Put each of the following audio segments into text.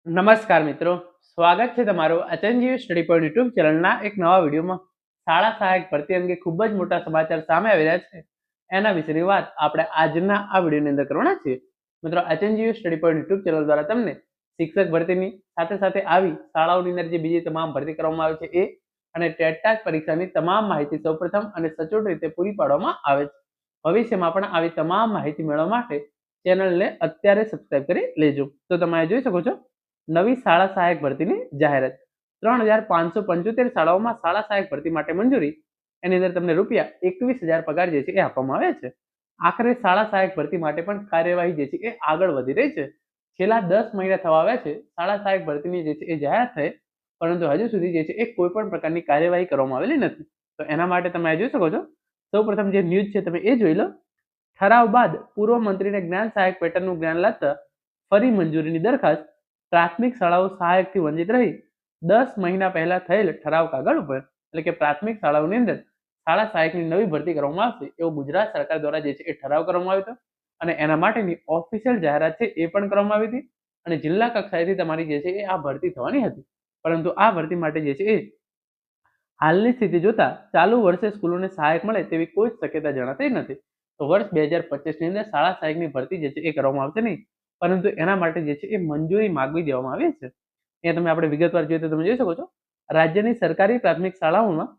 નમસ્કાર મિત્રો, સ્વાગત છે તમારું અચનજીવ સ્ટડી પોઈન્ટ યુટ્યુબ ચેનલના એક નવા વિડીયોમાં. શાળા સહાયક ભરતી અંગે ખૂબ જ મોટા સમાચાર સામે આવી રહ્યા છે. એના વિશેની વાત આપણે આજના આ વિડીયોની અંદર કરવાના છીએ. મિત્રો, અચનજીવ સ્ટડી પોઈન્ટ યુટ્યુબ ચેનલ દ્વારા તમને શિક્ષક ભરતીની સાથે સાથે આવી શાળાઓની અંદર જે બીજી તમામ ભરતી કરવામાં આવે છે એ અને ટેટ પરીક્ષાની તમામ માહિતી સૌપ્રથમ અને સચોટ રીતે પૂરી પાડવામાં આવે છે. ભવિષ્યમાં પણ આવી તમામ માહિતી મેળવવા માટે ચેનલને અત્યારે સબસ્ક્રાઇબ કરી લેજો. તો તમે જોઈ શકો છો નવી શાળા સહાયક ભરતીની જાહેરાત. 3575 શાળાઓમાં શાળા સહાયક ભરતી માટે મંજૂરી. એની અંદર તમને ₹21,000 પગાર જે છે એ આપવામાં આવે છે. આખરે શાળા સહાયક ભરતી માટે પણ કાર્યવાહી જે છે એ આગળ વધી રહી છે. છેલ્લા 10 મહિના થવા આવ્યા છે શાળા સહાયક ભરતીની જે છે એ જાહેરાત થઈ, પરંતુ હજુ સુધી જે છે એ કોઈ પણ પ્રકારની કાર્યવાહી કરવામાં આવેલી નથી. તો એના માટે તમે જોઈ શકો છો સૌપ્રથમ જે ન્યૂઝ છે તમે એ જોઈ લો. ઠરાવ બાદ પૂર્વ મંત્રીને જ્ઞાન સહાયક પેટર્નનું જ્ઞાન લાગતા ફરી મંજૂરીની દરખાસ્ત. પ્રાથમિક શાળાઓ સહાયકથી વંચિત રહી 10 મહિના પહેલા થયેલ ઠરાવ કાગળ ઉપર, એટલે કે પ્રાથમિક શાળાઓની અંદર શાળા સહાયકની નવી ભરતી કરવામાં આવશે એવો ગુજરાત સરકાર દ્વારા જે છે એ ઠરાવ કરવામાં આવ્યો હતો અને એના માટેની ઓફિશિયલ જાહેરાત છે એ પણ કરવામાં આવી હતી અને જિલ્લા કક્ષાએથી તમારી જે છે એ આ ભરતી થવાની હતી. પરંતુ આ ભરતી માટે જે છે એ હાલની સ્થિતિ જોતા ચાલુ વર્ષે સ્કૂલોને સહાયક મળે તેવી કોઈ શક્યતા જણાતી નથી. તો વર્ષ 2025 ની અંદર શાળા સહાયકની ભરતી જે છે એ કરવામાં આવશે નહીં, પરંતુ એના માટે જે છે એ મંજૂરી માગવી દેવામાં આવી છે. અહીંયા તમે આપણે વિગતવાર જોઈએ તો તમે જોઈ શકો છો રાજ્યની સરકારી પ્રાથમિક શાળાઓમાં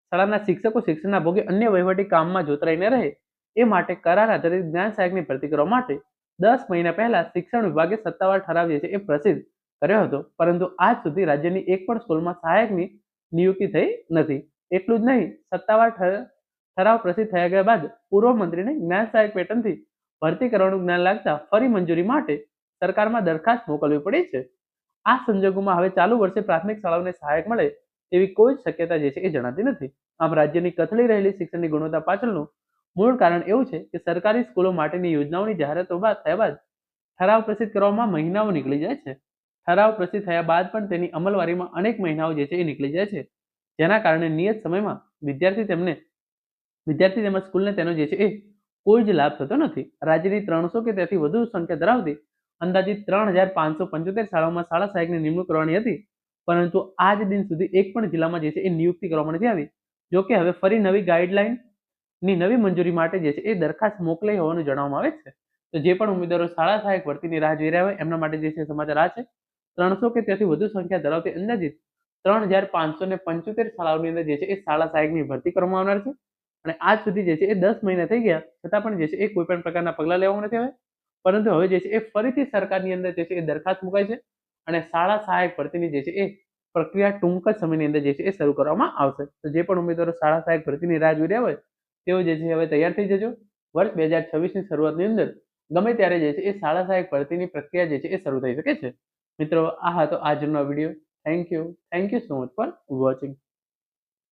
શાળાના શિક્ષકો શિક્ષણના ભોગે અન્ય વહીવટી કામમાં જોતરાઈને રહે એ માટે કરાર આધારિત જ્ઞાન સહાયકની ભરતી કરવા માટે 10 મહિના પહેલા શિક્ષણ વિભાગે સત્તાવાર ઠરાવ જે છે એ પ્રસિદ્ધ કર્યો હતો, પરંતુ આજ સુધી રાજ્યની એક પણ સ્કૂલમાં સહાયકની નિયુક્તિ થઈ નથી. એટલું જ નહીં, સત્તાવાર ઠરાવ પ્રસિદ્ધ થયા ગયા બાદ પૂર્વ મંત્રીને જ્ઞાન સહાયક પેટર્નથી ભરતી કરવાનું જ્ઞાન લાગતા ફરી મંજૂરી માટે સરકારમાં દરખાસ્ત મોકલવી પડી છે. આ સંજોગોમાં હવે ચાલુ વર્ષે પ્રાથમિક શાળાઓને સહાયક મળે તેવી કોઈ શક્યતા જે છે એ જણાતી નથી. આમ રાજ્યની કથળી રહેલી શિક્ષણની ગુણવત્તા પાછળનું મૂળ કારણ એવું છે કે સરકારી સ્કૂલો માટેની યોજનાઓની જાહેરાતો થયા બાદ ઠરાવ પ્રસિદ્ધ કરવામાં મહિનાઓ નીકળી જાય છે. ઠરાવ પ્રસિદ્ધ થયા બાદ પણ તેની અમલવારીમાં અનેક મહિનાઓ જે છે એ નીકળી જાય છે, જેના કારણે નિયત સમયમાં વિદ્યાર્થી તેમજ સ્કૂલને તેનો જે છે એ કોઈ જ લાભ થતો નથી. રાજ્યની 300 કે તેથી વધુ સંખ્યા ધરાવતી અંદાજિત 3575 શાળાઓમાં શાળા સહાયકની નિમણૂક કરવાની હતી, પરંતુ આજ દિન સુધી એક પણ જિલ્લામાં જે છે એ નિયુક્તિ કરવામાં નથી આવી. જો કે હવે ફરી નવી ગાઈડલાઈનની નવી મંજૂરી માટે જે છે એ દરખાસ્ત મોકલાઈ હોવાનું જણાવવામાં આવે છે. તો જે પણ ઉમેદવારો શાળા સહાયક ભરતીની રાહ જોઈ રહ્યા હોય એમના માટે જે છે સમાચાર આ છે. 300 કે તેથી વધુ સંખ્યા ધરાવતી અંદાજિત 3575 શાળાઓની અંદર જે છે એ શાળા સહાયકની ભરતી કરવામાં આવનાર છે અને આજ સુધી જે છે એ 10 મહિના થઈ ગયા છતાં પણ જે છે એ કોઈ પણ પ્રકારના પગલાં લેવામાં નથી આવ્યા. પરંતુ હવે જે છે એ ફરીથી સરકારની અંદર જે છે એ દરખાસ્ત મુકાઈ છે અને શાળા સહાયક ભરતીની જે છે એ પ્રક્રિયા ટૂંક જ સમયની અંદર જે છે એ શરૂ કરવામાં આવશે. તો જે પણ ઉમેદવારો શાળા સહાયક ભરતીની રાહ જોઈ રહ્યા હોય તેઓ જે છે હવે તૈયાર થઈ જજો. વર્ષ 2026ની શરૂઆતની અંદર ગમે ત્યારે જે છે એ શાળા સહાયક ભરતીની પ્રક્રિયા જે છે એ શરૂ થઈ શકે છે. મિત્રો, આ હતો આજનો video. Thank you so much for watching.